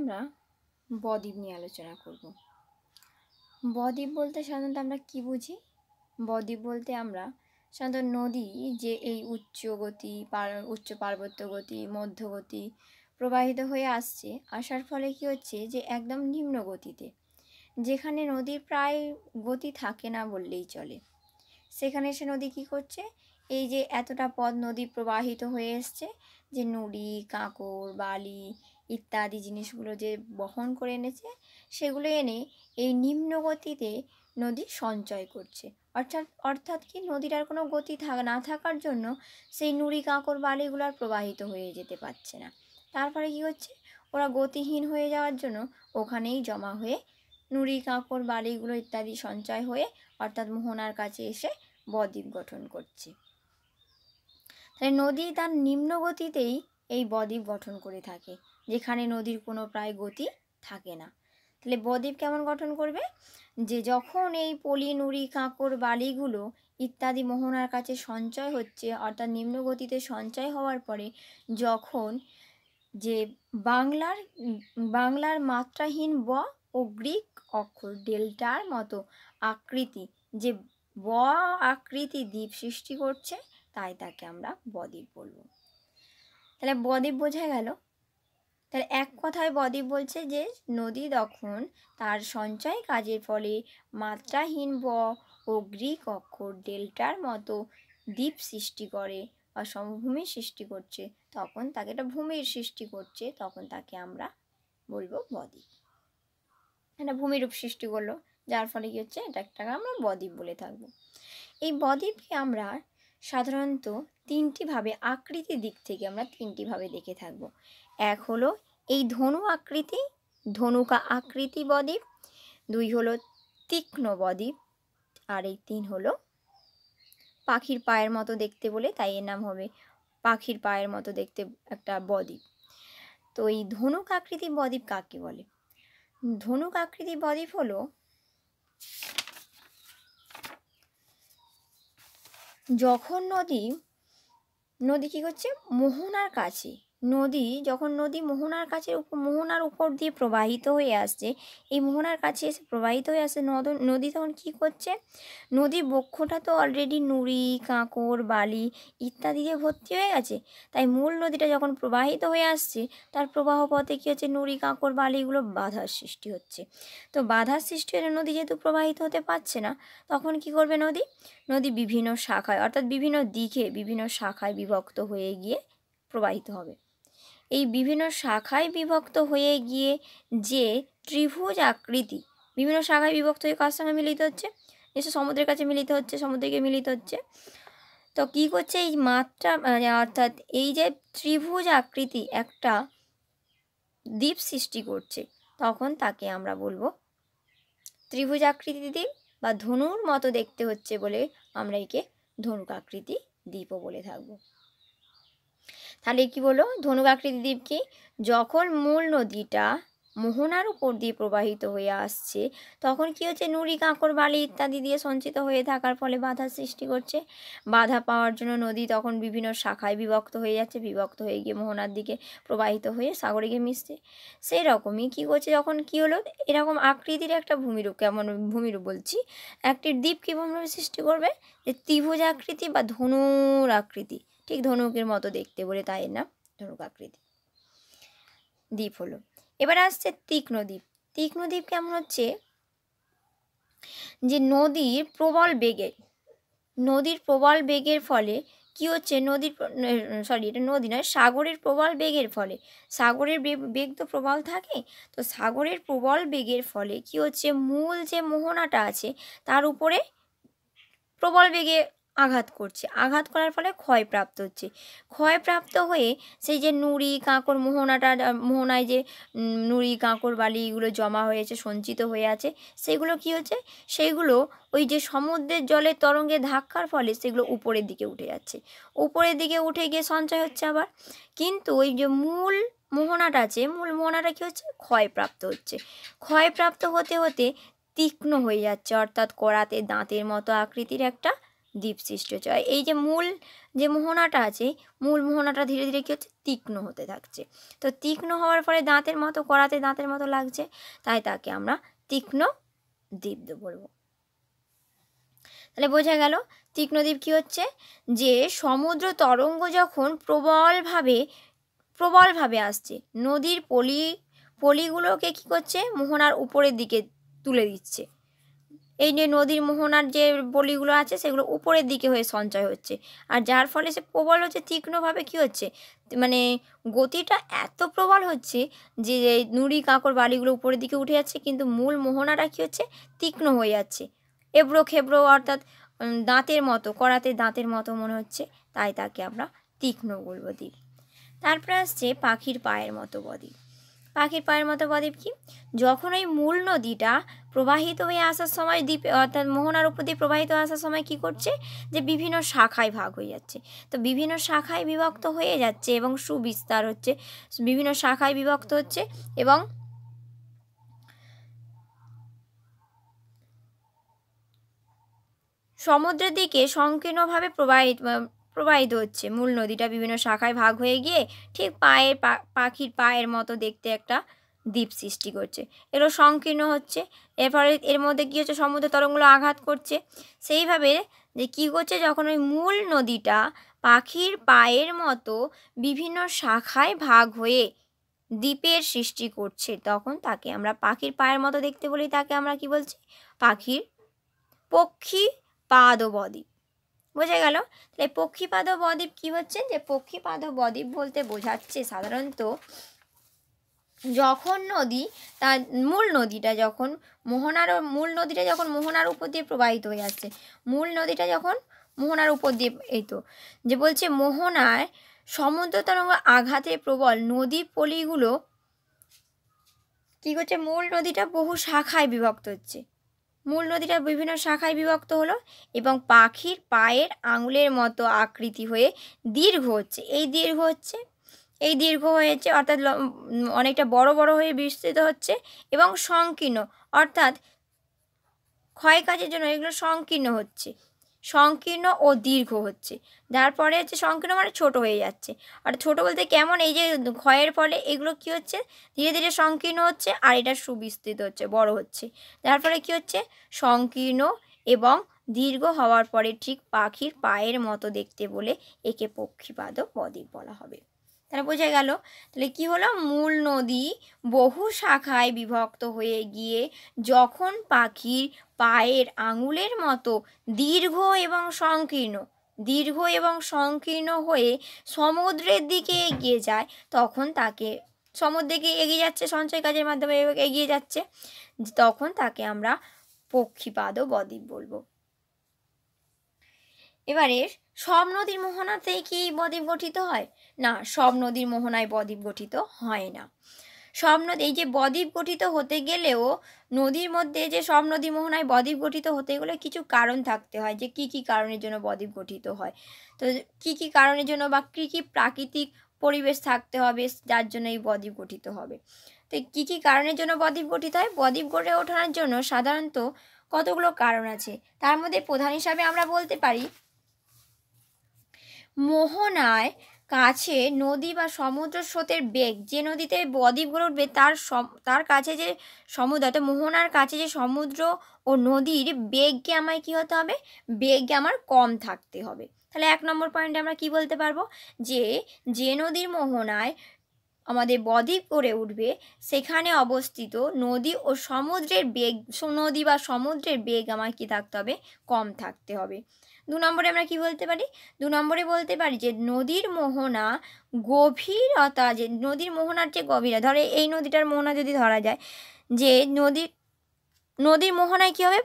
আমরা বদ্বীপ নিয়ে আলোচনা করব। বদ্বীপ বলতে সাধারণত আমরা কি বুঝি? বদ্বীপ বলতে আমরা সাধারণত নদী যে এই উচ্চ পার্বত্য গতি, মধ্যগতি প্রবাহিত হয়ে আসার ফলে কি হচ্ছে যে একদম নিম্ন গতিতে, যেখানে নদীর প্রায় গতি থাকে না বললেই চলে, সেখানে এসে নদী কী করছে, এই যে এতটা পথ নদী প্রবাহিত হয়ে এসছে, যে নুড়ি, কাঁকর, বালি ইত্যাদি জিনিসগুলো যে বহন করে এনেছে, সেগুলো এনে এই নিম্ন গতিতে নদী সঞ্চয় করছে। অর্থাৎ কি, নদীর আর কোনো গতি না থাকার জন্য সেই নুড়ি, কাঁকর, বালিগুলো আর প্রবাহিত হয়ে যেতে পারছে না। তারপরে কি হচ্ছে, ওরা গতিহীন হয়ে যাওয়ার জন্য ওখানেই জমা হয়ে নুড়ি, কাঁকর, বালিগুলো ইত্যাদি সঞ্চয় হয়ে অর্থাৎ মোহনার কাছে এসে বদ্বীপ গঠন করছে। তাই নদী তার নিম্ন গতিতেই এই বদ্বীপ গঠন করে থাকে, যেখানে নদীর কোনো প্রায় গতি থাকে না। তাহলে বদ্বীপ কেমন গঠন করবে, যে যখন এই পলি, নুড়ি, কাঁকর, বালিগুলো ইত্যাদি মোহনার কাছে সঞ্চয় হচ্ছে, অর্থাৎ নিম্ন গতিতে সঞ্চয় হওয়ার পরে যখন যে বাংলার মাত্রাহীন ব ও গ্রিক অক্ষর ডেল্টার মতো আকৃতি, যে ব আকৃতি দ্বীপ সৃষ্টি করছে, তাই তাকে আমরা বদ্বীপ বলবো। তাহলে বদ্বীপ বোঝা গেল। তাহলে এক কথায় বদ্বীপ বলছে যে নদী যখন তার সঞ্চয় কাজের ফলে মাত্রাহীন ব ও গ্রিক অক্ষর ডেল্টার মতো দ্বীপ সৃষ্টি করে বা সমভূমি সৃষ্টি করছে, তখন তাকে একটা ভূমির সৃষ্টি করছে, তখন তাকে আমরা বলবো বদ্বীপ। একটা ভূমিরূপ সৃষ্টি করলো, যার ফলে কি হচ্ছে, এটাকে আমরা বদ্বীপ বলে থাকবো। এই বদ্বীপকে আমরা সাধারণত আকৃতির দিক থেকে আমরা তিনটি ভাবে দেখে থাকবো। এক হলো এই ধনুকা আকৃতি বদ্বীপ, দুই হলো তীক্ষ্ণ বদ্বীপ, আর এই তিন হলো পাখির পায়ের মতো দেখতে বলে তাই এর নাম হবে পাখির পায়ের মতো দেখতে একটা বদ্বীপ। তো এই ধনুক আকৃতি বদ্বীপ কাকে বলে? ধনুক আকৃতি বদ্বীপ হলো যখন নদী কি করছে, মোহনার কাছে, মোহনার উপর দিয়ে প্রবাহিত হয়ে আসছে, এই মোহনার কাছে এসে প্রবাহিত হয়ে আসছে নদী তখন কি করছে, নদীর বক্ষটা তো অলরেডি নুড়ি, কাঁকর, বালি ইত্যাদি দিয়ে ভর্তি হয়ে গেছে, তাই মূল নদীটা যখন প্রবাহিত হয়ে আসছে, তার প্রবাহ পথে কী হচ্ছে, নুড়ি, কাঁকর, বালিগুলো বাধার সৃষ্টি হচ্ছে। তো বাধার সৃষ্টি হলে নদী যেহেতু প্রবাহিত হতে পারছে না, তখন কি করবে নদী বিভিন্ন শাখায়, অর্থাৎ বিভিন্ন দিকে বিভিন্ন শাখায় বিভক্ত হয়ে গিয়ে প্রবাহিত হবে। এই বিভিন্ন শাখায় বিভক্ত হয়ে গিয়ে যে ত্রিভুজ আকৃতি, বিভিন্ন শাখায় বিভক্ত হয়ে কার সঙ্গে মিলিত হচ্ছে, এসে সমুদ্রের কাছে মিলিত হচ্ছে, সমুদ্রে গিয়ে মিলিত হচ্ছে। তো কী করছে, এই অর্থাৎ এই যে ত্রিভুজ আকৃতি একটা দ্বীপ সৃষ্টি করছে, তখন তাকে আমরা বলবো ত্রিভুজ আকৃতি দ্বীপ, বা ধনুর মতো দেখতে হচ্ছে বলে আমরা একে ধনুক আকৃতি দ্বীপও বলে থাকবো। তাহলে কি বলো, ধনুক আকৃতি দ্বীপ কি, যখন মূল নদীটা মোহনার উপর দিয়ে প্রবাহিত হয়ে আসছে, তখন কি হচ্ছে, নুড়ি, কাঁকর, বালি ইত্যাদি দিয়ে সঞ্চিত হয়ে থাকার ফলে বাধার সৃষ্টি করছে। বাধা পাওয়ার জন্য নদী তখন বিভিন্ন শাখায় বিভক্ত হয়ে যাচ্ছে, বিভক্ত হয়ে গিয়ে মোহনার দিকে প্রবাহিত হয়ে সাগরে গিয়ে মিশছে। সেই রকমই কী করছে, যখন কি হলো, এরকম আকৃতির একটা ভূমিরূপ বলছি, একটি দ্বীপ কীভাবে সৃষ্টি করবে, যে ত্রিভুজ আকৃতি বা ধনুর আকৃতি, ঠিক ধনুকের মতো দেখতে বলে তাই এর নাম ধনুক আকৃতি দ্বীপ হলো। এবার আসছে তীক্ষ্ণ দ্বীপ কেমন হচ্ছে, যে নদীর প্রবল বেগের ফলে কি হচ্ছে, এটা নদী নয়, সাগরের প্রবল বেগের ফলে, সাগরের বেগ তো প্রবল থাকে, তো সাগরের প্রবল বেগের ফলে কি হচ্ছে, মূল যে মোহনাটা আছে তার উপরে প্রবল বেগে আঘাত করার ফলে ক্ষয়প্রাপ্ত হয়ে সেই যে নুড়ি, কাঁকর, মোহনায় যে নুড়ি, কাঁকর, বালি এগুলো জমা হয়েছে, সঞ্চিত হয়ে আছে, সেগুলো কি হচ্ছে, সেইগুলো ওই যে সমুদ্রের জলের তরঙ্গে ধাক্কার ফলে সেগুলো উপরের দিকে উঠে যাচ্ছে, উপরের দিকে উঠে গিয়ে সঞ্চয় হচ্ছে আবার। কিন্তু ওই যে মূল মোহনাটা কী হচ্ছে, ক্ষয়প্রাপ্ত হতে হতে তীক্ষ্ণ হয়ে যাচ্ছে, অর্থাৎ করাতে দাঁতের মতো আকৃতির একটা দ্বীপ সৃষ্টি হচ্ছে। আর এই যে মূল যে মোহনাটা আছে, মূল মোহনাটা ধীরে ধীরে কী হচ্ছে, তীক্ষ্ণ হতে থাকছে। তো তীক্ষ্ণ হওয়ার ফলে দাঁতের মতো, কড়াতে দাঁতের মতো লাগছে, তাই তাকে আমরা তীক্ষ্ণ দ্বীপ বলবো। তাহলে বোঝা গেল তীক্ষ্ণ দ্বীপ কী হচ্ছে, যে সমুদ্র তরঙ্গ যখন প্রবলভাবে আসছে, নদীর পলিগুলোকে কী করছে, মোহনার উপরের দিকে তুলে দিচ্ছে। এই যে নদীর মোহনার যে পলিগুলো আছে সেগুলো উপরের দিকে হয়ে সঞ্চয় হচ্ছে, আর যার ফলে সে প্রবল হচ্ছে, তীক্ষ্ণভাবে কী হচ্ছে, মানে গতিটা এত প্রবল হচ্ছে যে নুড়ি কাঁকড় বালিগুলো উপরের দিকে উঠে যাচ্ছে, কিন্তু মূল মোহনাটা কী হচ্ছে, তীক্ষ্ণ হয়ে যাচ্ছে, এবড়ো খেবড়ো, অর্থাৎ দাঁতের মতো, কড়াতে দাঁতের মতো মনে হচ্ছে, তাই তাকে আমরা তীক্ষ্ণ বলবো দ্বীপ। তারপরে আসছে পাখির পায়ের মতো বদ্বীপ। পাখির পায়ের মতো বদ্বীপ কি, যখন ওই মূল নদীটা প্রবাহিত হয়ে আসার সময় দ্বীপে, অর্থাৎ মোহনার উপর দিয়ে প্রবাহিত আসার সময় কি করছে, যে বিভিন্ন শাখায় ভাগ হয়ে যাচ্ছে। তো বিভিন্ন শাখায় বিভক্ত হয়ে যাচ্ছে এবং সুবিস্তার হচ্ছে, বিভিন্ন শাখায় বিভক্ত হচ্ছে এবং সমুদ্রের দিকে সংকীর্ণভাবে প্রবাহিত হচ্ছে। মূল নদীটা বিভিন্ন শাখায় ভাগ হয়ে গিয়ে ঠিক পাখির পায়ের মতো দেখতে একটা দ্বীপ সৃষ্টি করছে। এগুলো সংকীর্ণ হচ্ছে, এর ফলে এর মধ্যে কী হচ্ছে, সমুদ্র তরঙ্গগুলো আঘাত করছে। সেইভাবে যে কী করছে, যখন ওই মূল নদীটা পাখির পায়ের মতো বিভিন্ন শাখায় ভাগ হয়ে দ্বীপের সৃষ্টি করছে, তখন তাকে আমরা পাখির পায়ের মতো দেখতে বলি, তাকে আমরা কি বলছি, পক্ষীপাদ বদ্বীপ। বোঝা গেল? তাহলে পক্ষীপাদ বদ্বীপ কী হচ্ছে, যে পক্ষীপাদ বদ্বীপ বলতে বোঝাচ্ছে সাধারণত যখন নদী তার মূল নদীটা যখন মোহনার উপর দিয়ে প্রবাহিত হয়ে যাচ্ছে, মূল নদীটা যখন মোহনার উপর দিয়ে, এই তো যে বলছে মোহনার সমুদ্র তরঙ্গ আঘাতে প্রবল নদী পলিগুলো কী করছে, মূল নদীটা বহু শাখায় বিভক্ত হচ্ছে, মূল নদীটা বিভিন্ন শাখায় বিভক্ত হলো এবং পাখির পায়ের আঙুলের মতো আকৃতি হয়ে দীর্ঘ হচ্ছে। এই দীর্ঘ হয়েছে, অর্থাৎ অনেকটা বড় বড় হয়ে বিস্তৃত হচ্ছে এবং সংকীর্ণ, অর্থাৎ ক্ষয়কাজের জন্য এগুলো সংকীর্ণ ও দীর্ঘ হচ্ছে। যার পরে হচ্ছে সংকীর্ণ মানে ছোট হয়ে যাচ্ছে, আর ছোট বলতে কেমন, এই যে ক্ষয়ের ফলে এগুলো কি হচ্ছে, ধীরে ধীরে সংকীর্ণ হচ্ছে আর এটা সুবিস্তৃত হচ্ছে, বড় হচ্ছে, যার ফলে কি হচ্ছে, সংকীর্ণ এবং দীর্ঘ হওয়ার পরে ঠিক পাখির পায়ের মতো দেখতে বলে একে পক্ষীপাদ বদ্বীপ বলা হবে। তাহলে বোঝা গেল, তাহলে কি হলো, মূল নদী বহু শাখায় বিভক্ত হয়ে গিয়ে যখন পাখির পায়ের আঙুলের মতো দীর্ঘ এবং সংকীর্ণ হয়ে সমুদ্রের দিকে এগিয়ে যায়, তখন তাকে সমুদ্রের দিকে এগিয়ে যাচ্ছে, সঞ্চয় কাজের মাধ্যমে এগিয়ে যাচ্ছে, তখন তাকে আমরা পক্ষীপাদ বদ্বীপ বলবো। এবারে সব নদীর মোহনাতেই কি বদ্বীপ গঠিত হয়? না, সব নদীর মোহনায় বদ্বীপ গঠিত হয় না। সব নদী, এই যে বদ্বীপ গঠিত হতে গেলেও নদীর মধ্যে যে সব নদী মোহনায় বদ্বীপ গঠিত হতে গেলে কিছু কারণ থাকতে হয়, যে কী কারণের জন্য বদ্বীপ গঠিত হয়। তো কী কারণের জন্য বা কী প্রাকৃতিক পরিবেশ থাকতে হবে যার জন্য এই বদ্বীপ গঠিত হবে। তো কী কারণের জন্য বদ্বীপ গঠিত হয়? বদ্বীপ গড়ে ওঠার জন্য সাধারণত কতগুলো কারণ আছে, তার মধ্যে প্রধান হিসাবে আমরা বলতে পারি, মোহনায় কাছে নদী বা সমুদ্র স্রোতের বেগ, যে নদীতে বদ্বীপ গড়ে উঠবে তার কাছে যে সমুদ্র, অর্থাৎ মোহনার কাছে যে সমুদ্র ও নদীর বেগকে আমায় কী হতে হবে, বেগকে আমার কম থাকতে হবে। তাহলে 1 নম্বর পয়েন্টে আমরা কি বলতে পারবো, যে নদীর মোহনায় আমাদের বদ্বীপ গড়ে উঠবে সেখানে অবস্থিত নদী বা সমুদ্রের বেগ আমার কী থাকতে হবে, কম থাকতে হবে। 2 নম্বরে আমরা কি বলতে পারি, 2 নম্বরে বলতে পারি যে নদীর মোহনার যে গভীরতা, ধরে এই নদীটার মোহনা যদি ধরা যায়, যে নদীর মোহনায় কী হবে,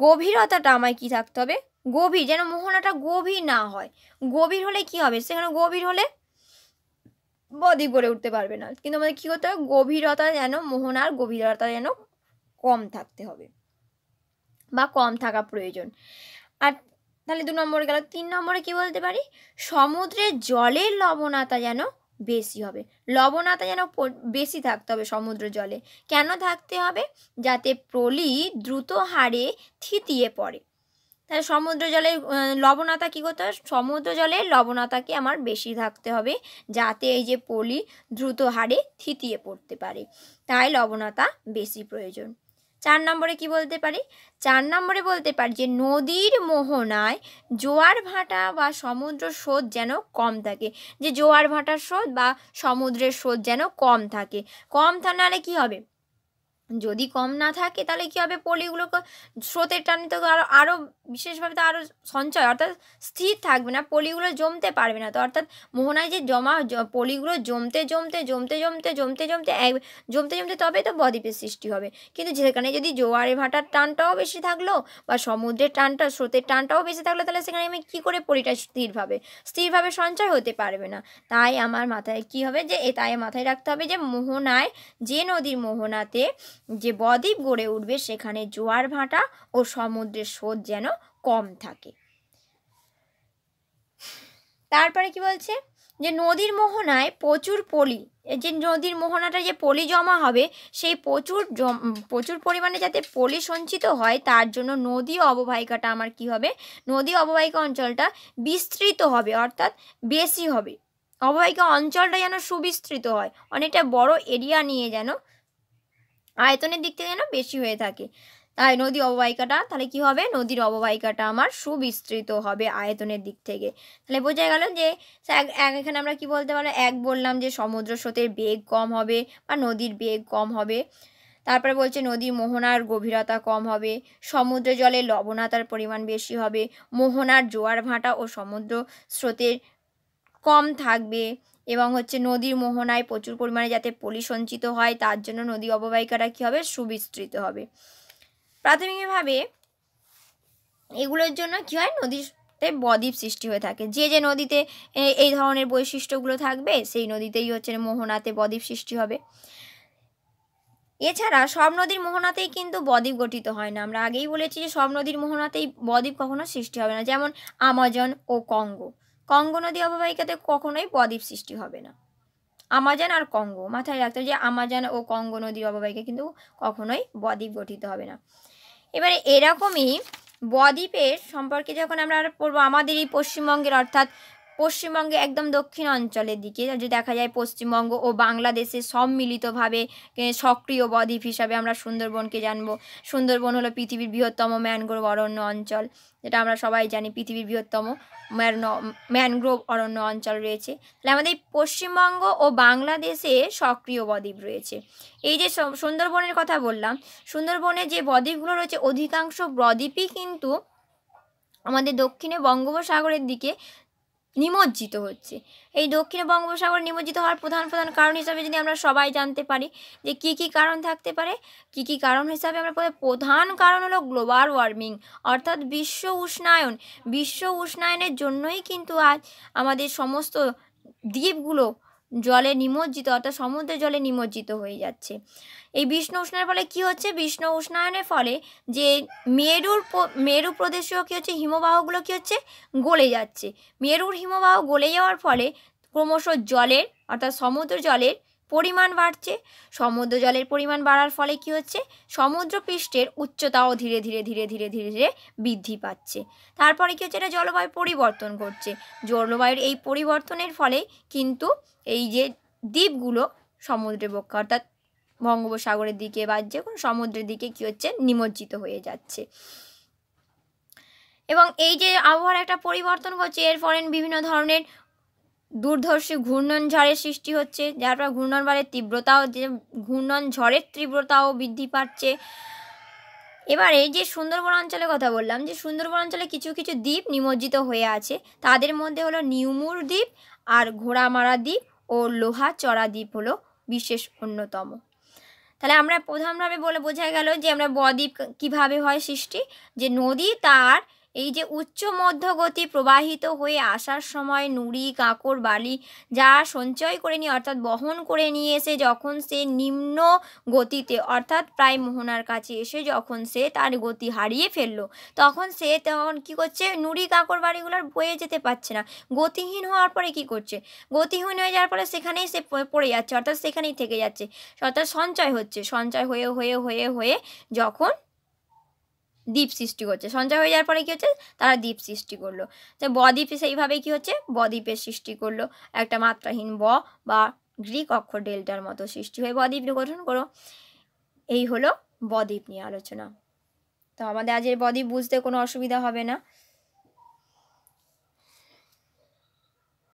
গভীরতাটা আমায় কী থাকতে হবে, গভীর, যেন মোহনাটা গভীর না হয়। গভীর হলে কি হবে, সেখানে গভীর হলে বদ্বীপ গড়ে উঠতে পারবে না, কিন্তু আমাদের কী করতে হবে, মোহনার গভীরতা যেন কম থাকতে হবে বা কম থাকা প্রয়োজন। আর তাহলে 2 নম্বরে গেল। 3 নম্বরে কি বলতে পারি, সমুদ্রের জলের লবণতা যেন বেশি হবে, লবণতা যেন বেশি থাকতে হবে সমুদ্র জলে। কেন থাকতে হবে, যাতে পলি দ্রুত হারে থিতিয়ে পড়ে। তাহলে সমুদ্র জলে লবণতা কী করতে হবে, সমুদ্র জলে লবণতাকে আমার বেশি থাকতে হবে, যাতে এই যে পলি দ্রুত হারে থিতিয়ে পড়তে পারে, তাই লবণতা বেশি প্রয়োজন। 4 নম্বরে কি বলতে পারি, 4 নম্বরে বলতে পারি যে নদীর মোহনায় জোয়ার ভাটা বা সমুদ্র স্রোত যেন কম থাকে, যে জোয়ার ভাটার স্রোত বা সমুদ্রের স্রোত যেন কম থাকে। কম নাহলে কী হবে, যদি কম না থাকে তাহলে কী হবে, পলিগুলো স্রোতের টানে তো আরও বিশেষভাবে তো আরও সঞ্চয় অর্থাৎ স্থির থাকবে না, পলিগুলো জমতে পারবে না। তো অর্থাৎ মোহনায় যে পলিগুলো জমতে জমতে জমতে জমতে জমতে জমতে জমতে জমতে তবে তো বদ্বীপের সৃষ্টি হবে। কিন্তু যেখানে যদি জোয়ারে ভাটার টানটাও বেশি থাকলো বা সমুদ্রের টানটা স্রোতের টানটাও বেশি থাকলো, তাহলে সেখানে আমি কী করে পলিটা স্থিরভাবে সঞ্চয় হতে পারবে না। তাই আমার মাথায় কী হবে, যে তাই মাথায় রাখতে হবে যে মোহনায়, যে নদীর মোহনাতে যে বদ্বীপ গড়ে উঠবে সেখানে জোয়ার ভাটা ও সমুদ্রের স্রোত যেন কম থাকে। তারপরে কি বলছে, যে নদীর মোহনায় প্রচুর পলি, যে নদীর মোহনাটা যে পলি জমা হবে সেই প্রচুর পরিমাণে যাতে পলি সঞ্চিত হয়, তার জন্য নদী অববাহিকাটা আমার কি হবে, নদী অববাহিকা অঞ্চলটা বিস্তৃত হবে, অর্থাৎ বেশি হবে। অববাহিকা অঞ্চলটা যেন সুবিস্তৃত হয়, অনেকটা বড় এরিয়া নিয়ে যেন আয়তনের দিক থেকে যেন বেশি হয়ে থাকে। তাই নদী অববাহিকাটা তাহলে কি হবে, নদীর অববাহিকাটা আমার সুবিস্তৃত হবে আয়তনের দিক থেকে। তাহলে বোঝা গেল যে এখানে আমরা কি বলতে পারলাম, এক বললাম যে সমুদ্র স্রোতের বেগ কম হবে বা নদীর বেগ কম হবে। তারপরে বলছে নদীর মোহনার গভীরতা কম হবে, সমুদ্র জলে লবণাতার পরিমাণ বেশি হবে, মোহনার জোয়ার ভাটা ও সমুদ্র স্রোতের কম থাকবে, এবং হচ্ছে নদীর মোহনায় প্রচুর পরিমাণে যাতে পলি সঞ্চিত হয় তার জন্য নদী অববাহিকাটা কী হবে, সুবিস্তৃত হবে। প্রাথমিকভাবে এগুলোর জন্য কী হয়, নদীতে বদ্বীপ সৃষ্টি হয়ে থাকে। যে যে নদীতে এই ধরনের বৈশিষ্ট্যগুলো থাকবে সেই নদীতেই হচ্ছে মোহনাতে বদ্বীপ সৃষ্টি হবে। এছাড়া সব নদীর মোহনাতেই কিন্তু বদ্বীপ গঠিত হয় না। আমরা আগেই বলেছি যে সব নদীর মোহনাতেই বদ্বীপ কখনো সৃষ্টি হবে না, যেমন আমাজন ও কঙ্গো নদী অববাহিকাতে কখনোই বদ্বীপ সৃষ্টি হবে না। আমাজন আর কঙ্গো মাথায় রাখতে হবে, যে আমাজন ও কঙ্গো নদীর অববাহিকা কিন্তু কখনোই বদ্বীপ গঠিত হবে না। এবারে এরকমই বদ্বীপের সম্পর্কে যখন আমরা পড়বো, আমাদের এই পশ্চিমবঙ্গের অর্থাৎ পশ্চিমবঙ্গে একদম দক্ষিণ অঞ্চলের দিকে যে দেখা যায় পশ্চিমবঙ্গ ও বাংলাদেশে সম্মিলিতভাবে সক্রিয় বদ্বীপ হিসাবে আমরা সুন্দরবনকে জানবো। সুন্দরবন হলো পৃথিবীর বৃহত্তম ম্যানগ্রোভ অরণ্য অঞ্চল, যেটা আমরা সবাই জানি পৃথিবীর বৃহত্তম ম্যানগ্রোভ অরণ্য অঞ্চল রয়েছে। তাহলে আমাদের পশ্চিমবঙ্গ ও বাংলাদেশে সক্রিয় বদ্বীপ রয়েছে। এই যে সুন্দরবনের কথা বললাম, সুন্দরবনে যে বদ্বীপগুলো রয়েছে অধিকাংশ বদ্বীপই কিন্তু আমাদের দক্ষিণে বঙ্গোপসাগরের দিকে নিমজ্জিত হচ্ছে। এই দক্ষিণে বঙ্গোপসাগর নিমজ্জিত হওয়ার প্রধান কারণ হিসাবে যদি আমরা সবাই জানতে পারি যে কী কী কারণ থাকতে পারে, কী কী কারণ হিসাবে আমরা প্রধান কারণ হলো গ্লোবাল ওয়ার্মিং, অর্থাৎ বিশ্ব উষ্ণায়নের জন্যই কিন্তু আজ আমাদের সমস্ত দ্বীপগুলো জলে নিমজ্জিত, অর্থাৎ সমুদ্রের জলে নিমজ্জিত হয়ে যাচ্ছে। এই বিশ্ব উষ্ণায়নের ফলে কী হচ্ছে, বিশ্ব উষ্ণায়নের ফলে যে মেরু প্রদেশীয় কী হচ্ছে, হিমবাহগুলো কী হচ্ছে, গলে যাচ্ছে। মেরুর হিমবাহ গলে যাওয়ার ফলে ক্রমশ জলের অর্থাৎ সমুদ্র জলের পরিমাণ বাড়ছে। সমুদ্র জলের পরিমাণ বাড়ার ফলে কী হচ্ছে, সমুদ্র পৃষ্ঠের উচ্চতাও ধীরে ধীরে ধীরে ধীরে ধীরে ধীরে বৃদ্ধি পাচ্ছে। তারপরে কী হচ্ছে, এটা জলবায়ু পরিবর্তন ঘটছে। জলবায়ুর এই পরিবর্তনের ফলে কিন্তু এই যে দ্বীপগুলো সমুদ্রের বক্ষে অর্থাৎ বঙ্গোপসাগরের দিকে বা যে কোনো সমুদ্রের দিকে কী হচ্ছে, নিমজ্জিত হয়ে যাচ্ছে। এবং এই যে আবহাওয়ার একটা পরিবর্তন হচ্ছে, এর ফলে বিভিন্ন ধরনের দূরদর্শী ঘূর্ণনঝড়ের সৃষ্টি হচ্ছে, যার ফলে ঘূর্ণনঝড়ের তীব্রতাও বৃদ্ধি পাচ্ছে। এবারে যে সুন্দরবন অঞ্চলের কথা বললাম, যে সুন্দরবন অঞ্চলে কিছু কিছু দ্বীপ নিমজ্জিত হয়ে আছে, তাদের মধ্যে হলো নিউমুর দ্বীপ আর ঘোড়ামারা দ্বীপ ও লোহাচড়া দ্বীপ হলো বিশেষ অন্যতম। তাহলে আমরা প্রধানভাবে বোঝা গেল যে আমরা বদ্বীপ কীভাবে হয় সৃষ্টি, যে নদী তার এই যে উচ্চ মধ্যগতি প্রবাহিত হয়ে আসার সময় নুড়ি কাঁকর বালি যা সঞ্চয় করে নিয়ে অর্থাৎ বহন করে নিয়ে এসে যখন সে নিম্ন গতিতে অর্থাৎ প্রায় মোহনার কাছে এসে যখন সে তার গতি হারিয়ে ফেললো, তখন কী করছে, নুড়ি কাঁকর বালিগুলোর বয়ে যেতে পারছে না। গতিহীন হওয়ার পরে কী করছে, গতিহীন হয়ে যাওয়ার পরে সেখানেই সে পড়ে যাচ্ছে, অর্থাৎ সেখানেই থেকে যাচ্ছে, অর্থাৎ সঞ্চয় হয়ে হয়ে হয়ে হয়ে যখন দ্বীপ সৃষ্টি করছে। সঞ্চয় হয়ে যাওয়ার পরে কী হচ্ছে, তারা দ্বীপ সৃষ্টি করলো। তো বদ্বীপ সেইভাবেই কী হচ্ছে, বদ্বীপের সৃষ্টি করলো। একটা মাত্রাহীন বা গ্রিক অক্ষর ডেল্টার মতো সৃষ্টি হয়ে বদ্বীপ গঠন করো। এই হলো বদ্বীপ নিয়ে আলোচনা। তো আমাদের আজের বদ্বীপ বুঝতে কোনো অসুবিধা হবে না।